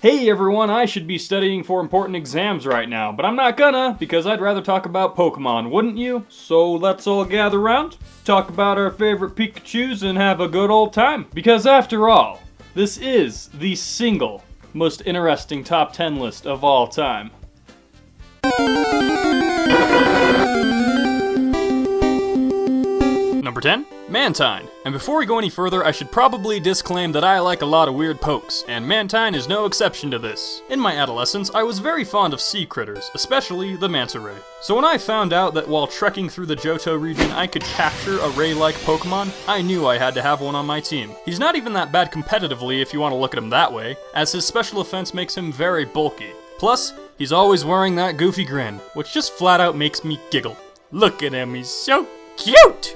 Hey everyone, I should be studying for important exams right now, but I'm not gonna, because I'd rather talk about Pokemon, wouldn't you? So let's all gather around, talk about our favorite Pikachus, and have a good old time. Because after all, this is the single most interesting top 10 list of all time. Number 10, Mantine. And before we go any further, I should probably disclaim that I like a lot of weird pokes, and Mantine is no exception to this. In my adolescence, I was very fond of sea critters, especially the manta ray. So when I found out that while trekking through the Johto region I could capture a ray-like Pokemon, I knew I had to have one on my team. He's not even that bad competitively if you want to look at him that way, as his special offense makes him very bulky. Plus, he's always wearing that goofy grin, which just flat out makes me giggle. Look at him, he's so cute!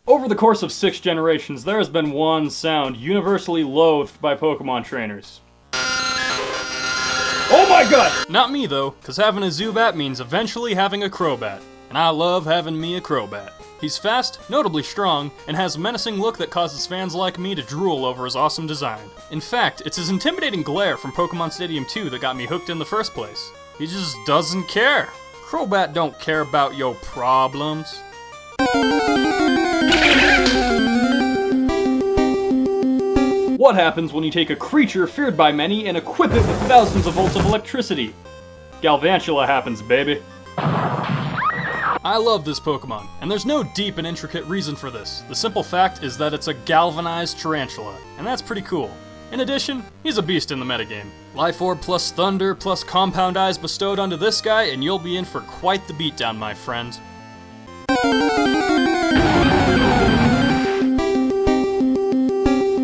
Over the course of 6 generations, there has been one sound universally loathed by Pokemon trainers. Oh my god! Not me though, cause having a Zubat means eventually having a Crowbat. And I love having me a Crowbat. He's fast, notably strong, and has a menacing look that causes fans like me to drool over his awesome design. In fact, it's his intimidating glare from Pokemon Stadium 2 that got me hooked in the first place. He just doesn't care. Crowbat don't care about your problems. What happens when you take a creature feared by many and equip it with thousands of volts of electricity? Galvan Sheila happens, baby. I love this Pokemon, and there's no deep and intricate reason for this. The simple fact is that it's a galvanized tarantula, and that's pretty cool. In addition, he's a beast in the metagame. Life Orb plus Thunder plus Compound Eyes bestowed onto this guy, and you'll be in for quite the beatdown, my friend.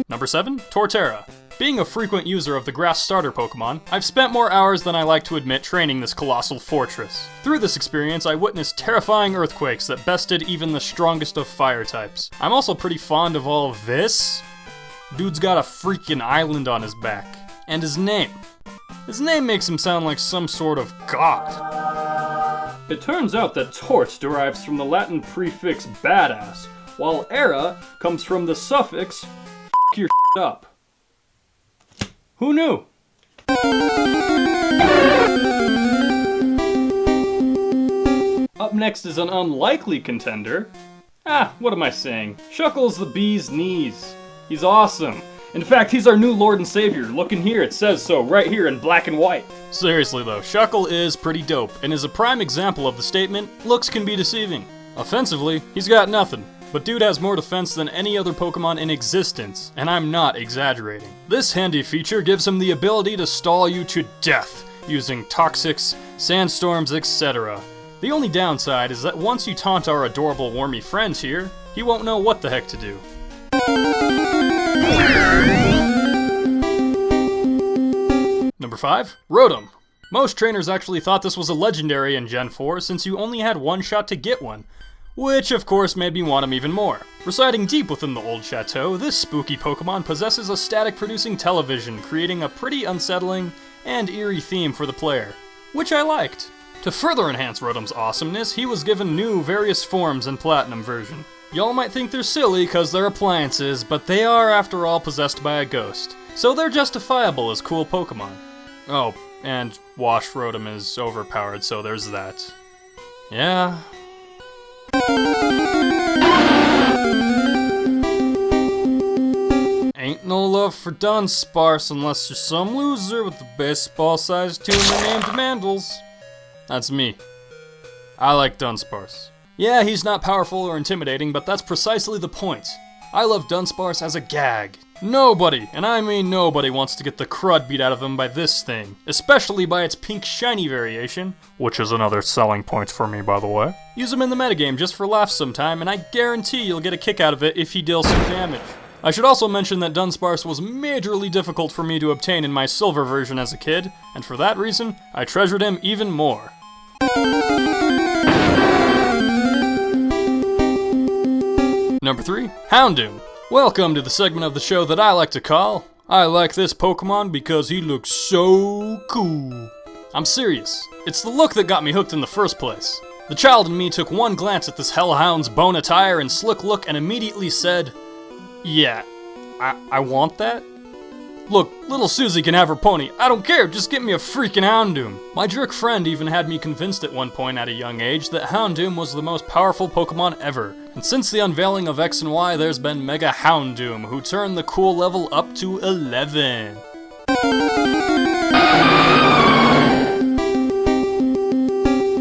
Number 7, Torterra. Being a frequent user of the grass starter Pokemon, I've spent more hours than I like to admit training this colossal fortress. Through this experience, I witnessed terrifying earthquakes that bested even the strongest of fire types. I'm also pretty fond of all of this. Dude's got a freaking island on his back. And his name. His name makes him sound like some sort of god. It turns out that Tort derives from the Latin prefix badass, while era comes from the suffix f your up. Who knew? Up next is an unlikely contender. What am I saying? Chuckles the bee's knees. He's awesome. In fact, he's our new Lord and Savior. Look in here, it says so right here in black and white. Seriously though, Chuckle is pretty dope, and is a prime example of the statement, looks can be deceiving. Offensively, he's got nothing. But dude has more defense than any other Pokemon in existence, and I'm not exaggerating. This handy feature gives him the ability to stall you to death, using Toxics, Sandstorms, etc. The only downside is that once you taunt our adorable wormy friend here, he won't know what the heck to do. Number 5, Rotom. Most trainers actually thought this was a legendary in Gen 4 since you only had one shot to get one, which of course made me want him even more. Residing deep within the old chateau, this spooky Pokemon possesses a static-producing television, creating a pretty unsettling and eerie theme for the player, which I liked. To further enhance Rotom's awesomeness, he was given new various forms in Platinum version. Y'all might think they're silly cause they're appliances, but they are after all possessed by a ghost, so they're justifiable as cool Pokemon. Oh, and Wash Rotom is overpowered, so there's that. Yeah. Ain't no love for Dunsparce unless you're some loser with a baseball-sized tumor named Mandles. That's me. I like Dunsparce. Yeah, he's not powerful or intimidating, but that's precisely the point. I love Dunsparce as a gag. Nobody, and I mean nobody, wants to get the crud beat out of them by this thing, especially by its pink shiny variation, which is another selling point for me, by the way. Use him in the metagame just for laughs sometime, and I guarantee you'll get a kick out of it if he deals some damage. I should also mention that Dunsparce was majorly difficult for me to obtain in my silver version as a kid, and for that reason, I treasured him even more. Number 3, Houndoom. Welcome to the segment of the show that I like to call, I like this Pokemon because he looks so cool. I'm serious. It's the look that got me hooked in the first place. The child in me took one glance at this hellhound's bone attire and slick look and immediately said, Yeah, I want that? Look, little Susie can have her pony. I don't care, just get me a freaking Houndoom. My jerk friend even had me convinced at one point at a young age that Houndoom was the most powerful Pokemon ever. And since the unveiling of X and Y, there's been Mega Houndoom, who turned the cool level up to 11.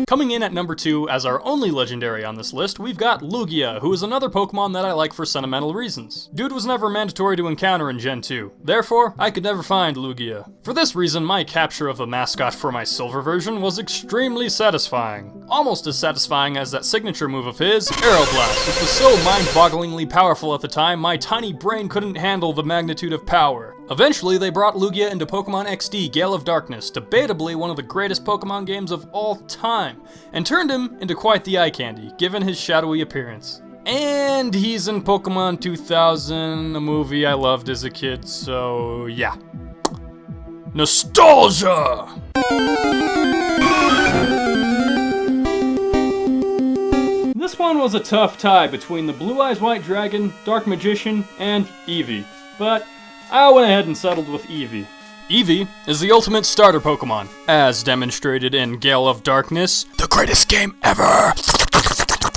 Coming in at number 2 as our only legendary on this list, we've got Lugia, who is another Pokemon that I like for sentimental reasons. Dude was never mandatory to encounter in Gen 2, therefore, I could never find Lugia. For this reason, my capture of the mascot for my silver version was extremely satisfying. Almost as satisfying as that signature move of his, Aeroblast, which was so mind-bogglingly powerful at the time, my tiny brain couldn't handle the magnitude of power. Eventually, they brought Lugia into Pokemon XD Gale of Darkness, debatably one of the greatest Pokemon games of all time, and turned him into quite the eye candy, given his shadowy appearance. And he's in Pokemon 2000, a movie I loved as a kid, so yeah. Nostalgia! This one was a tough tie between the Blue Eyes White Dragon, Dark Magician, and Evie, but I went ahead and settled with Evie. Evie is the ultimate starter Pokemon, as demonstrated in Gale of Darkness, the greatest game ever!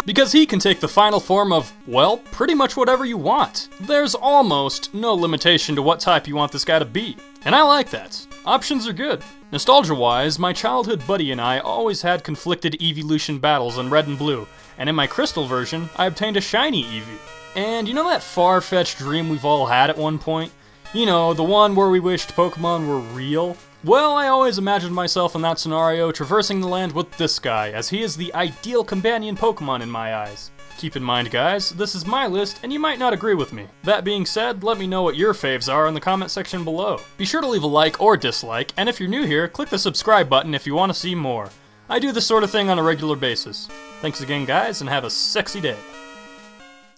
Because he can take the final form of, well, pretty much whatever you want. There's almost no limitation to what type you want this guy to be. And I like that. Options are good. Nostalgia-wise, my childhood buddy and I always had conflicted evolution battles in Red and Blue, and in my Crystal version, I obtained a shiny Evie. And you know that far-fetched dream we've all had at one point? You know, the one where we wished Pokemon were real? Well, I always imagined myself in that scenario traversing the land with this guy, as he is the ideal companion Pokemon in my eyes. Keep in mind, guys, this is my list, and you might not agree with me. That being said, let me know what your faves are in the comment section below. Be sure to leave a like or dislike, and if you're new here, click the subscribe button if you want to see more. I do this sort of thing on a regular basis. Thanks again, guys, and have a sexy day.